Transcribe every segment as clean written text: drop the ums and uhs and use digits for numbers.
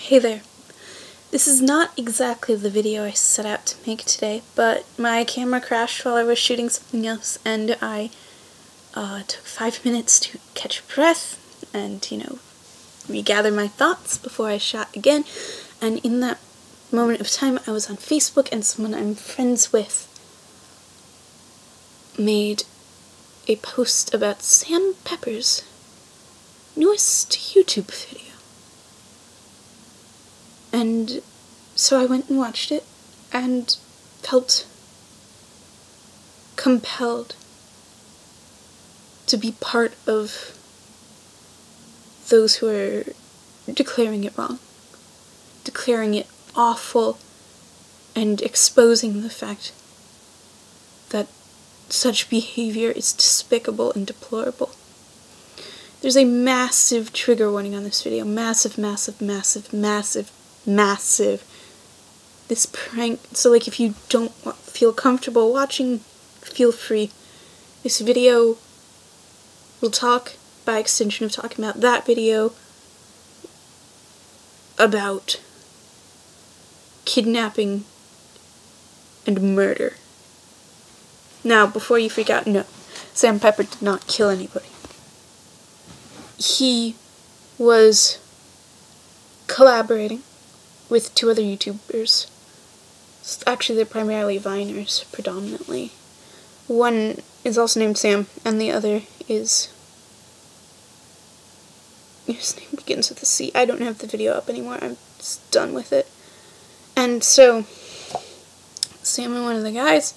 Hey there. This is not exactly the video I set out to make today, but my camera crashed while I was shooting something else, and I took 5 minutes to catch a breath and, regather my thoughts before I shot again. And in that moment of time, I was on Facebook, and someone I'm friends with made a post about Sam Pepper's newest YouTube video. And so I went and watched it and felt compelled to be part of those who are declaring it wrong, declaring it awful, and exposing the fact that such behavior is despicable and deplorable. There's a massive trigger warning on this video. Massive. This prank, so if you don't feel comfortable watching, feel free. This video will talk, by extension of talking about that video, about kidnapping and murder. Now, before you freak out, no, Sam Pepper did not kill anybody. He was collaborating with 2 other YouTubers. Actually, they're primarily Viners, predominantly. One is also named Sam, and the other is... his name begins with a C. I don't have the video up anymore. I'm just done with it. And so, Sam and one of the guys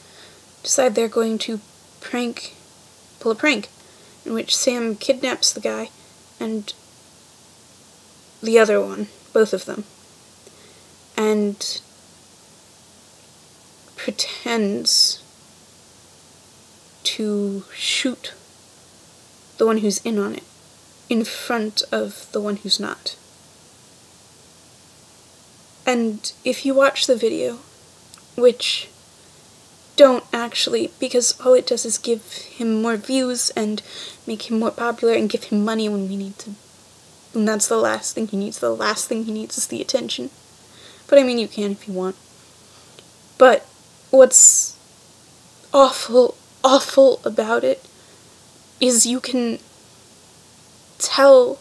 decide they're going to pull a prank, in which Sam kidnaps the guy and the other one, both of them, and pretends to shoot the one who's in on it in front of the one who's not. And if you watch the video, which don't actually, because all it does is give him more views and make him more popular and give him money when we need to. And that's the last thing he needs. The last thing he needs is the attention. But I mean, you can if you want. But what's awful about it is you can tell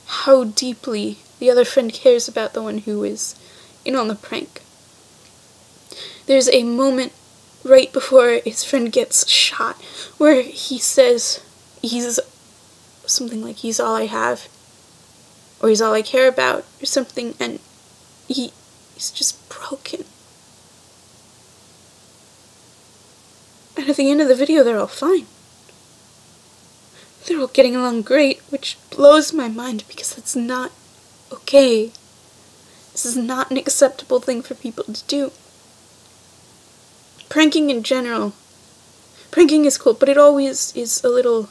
how deeply the other friend cares about the one who is in on the prank. There's a moment right before his friend gets shot where he says he's something like, he's all I have, or he's all I care about, or something, and he's just broken. And at the end of the video, they're all fine. They're all getting along great, which blows my mind because that's not okay. This is not an acceptable thing for people to do. Pranking in general, pranking is cool, but it always is a little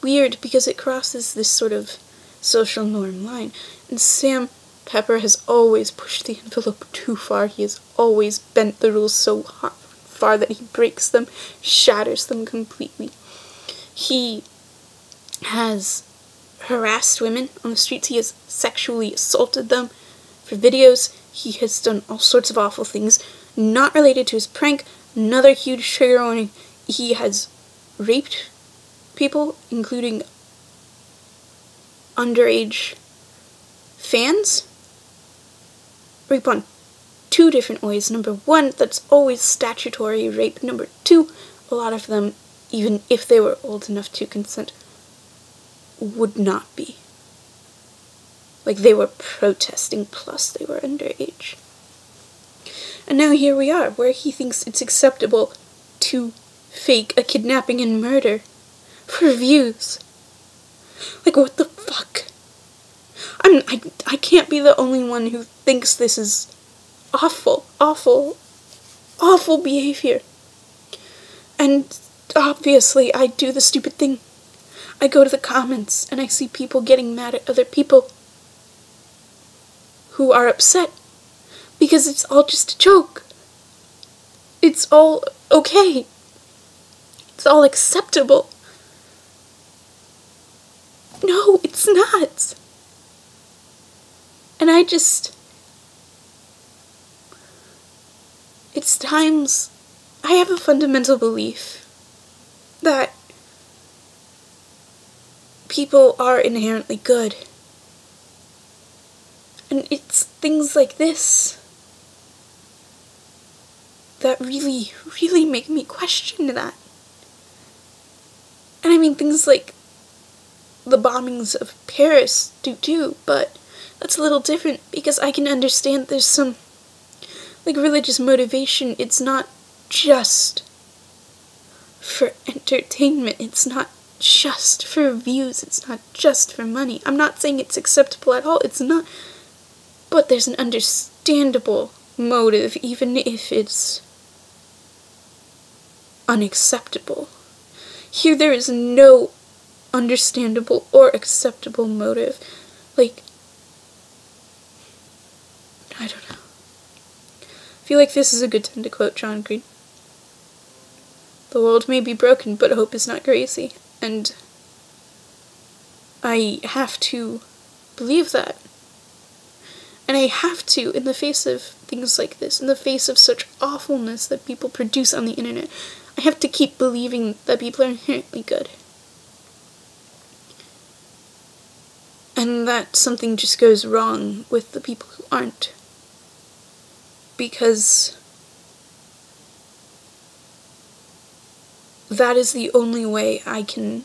weird because it crosses this sort of social norm line. And Sam Pepper has always pushed the envelope too far. He has always bent the rules so far that he breaks them, shatters them completely. He has harassed women on the streets. He has sexually assaulted them for videos. He has done all sorts of awful things not related to his prank. Another huge trigger warning. He has raped people, including underage fans. Rape on 2 different ways. Number 1, that's always statutory rape. Number 2, a lot of them, even if they were old enough to consent, would not be. Like, they were protesting, plus they were underage. And now here we are, where he thinks it's acceptable to fake a kidnapping and murder for views. Like, what the fuck? I can't be the only one who thinks this is awful behavior. And obviously, I do the stupid thing. I go to the comments and I see people getting mad at other people who are upset because it's all just a joke. It's all okay. It's all acceptable. No, it's not. And it's times, I have a fundamental belief that people are inherently good. And it's things like this that really, really make me question that. And I mean, things like the bombings of Paris do too, but that's a little different because I can understand there's some, like, religious motivation. It's not just for entertainment. It's not just for views. It's not just for money. I'm not saying it's acceptable at all. It's not. But there's an understandable motive, even if it's unacceptable. Here there is no understandable or acceptable motive. Like, I don't know. I feel like this is a good time to quote John Green. The world may be broken, but hope is not crazy. And I have to believe that. And I have to, in the face of things like this, in the face of such awfulness that people produce on the internet, I have to keep believing that people are inherently good. And that something just goes wrong with the people who aren't. Because that is the only way I can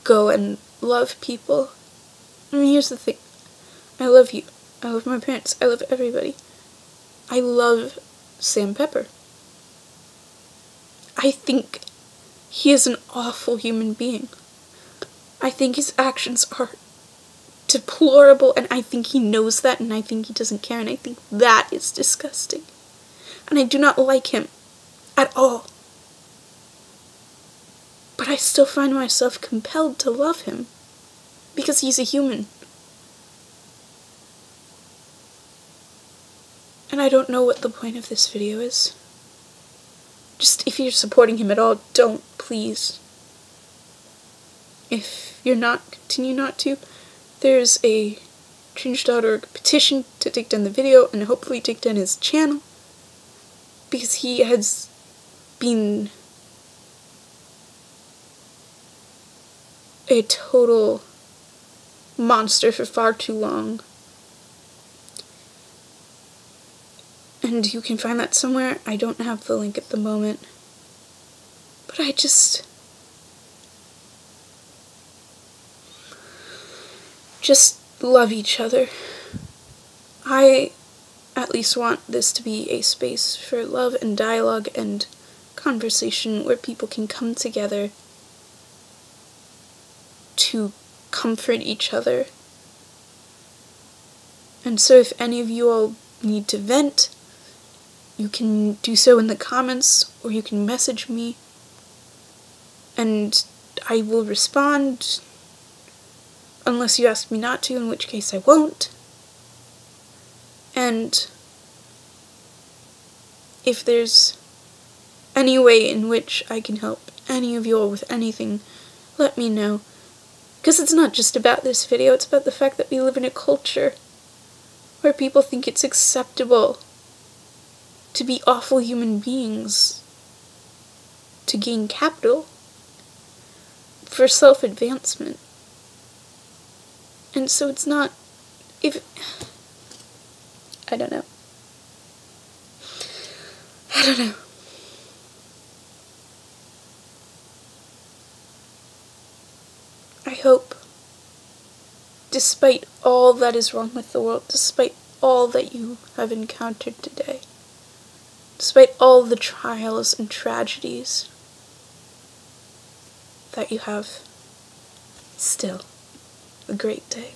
go and love people. I mean, here's the thing. I love you. I love my parents. I love everybody. I love Sam Pepper. I think he is an awful human being. I think his actions are deplorable, and I think he knows that, and I think he doesn't care, and I think that is disgusting. And I do not like him at all. But I still find myself compelled to love him, because he's a human. And I don't know what the point of this video is. Just, if you're supporting him at all, don't, please. If you're not, continue not to. There's a change.org petition to take down the video and hopefully take down his channel, because he has been a total monster for far too long. And you can find that somewhere. I don't have the link at the moment. But I just love each other. I at least want this to be a space for love and dialogue and conversation where people can come together to comfort each other. And so if any of you all need to vent, you can do so in the comments, or you can message me, and I will respond, unless you ask me not to, in which case I won't. And if there's any way in which I can help any of you all with anything, let me know. Because it's not just about this video, it's about the fact that we live in a culture where people think it's acceptable to be awful human beings, to gain capital, for self-advancement. And so it's not, I don't know. I hope, despite all that is wrong with the world, despite all that you have encountered today, despite all the trials and tragedies, that you have still a great day.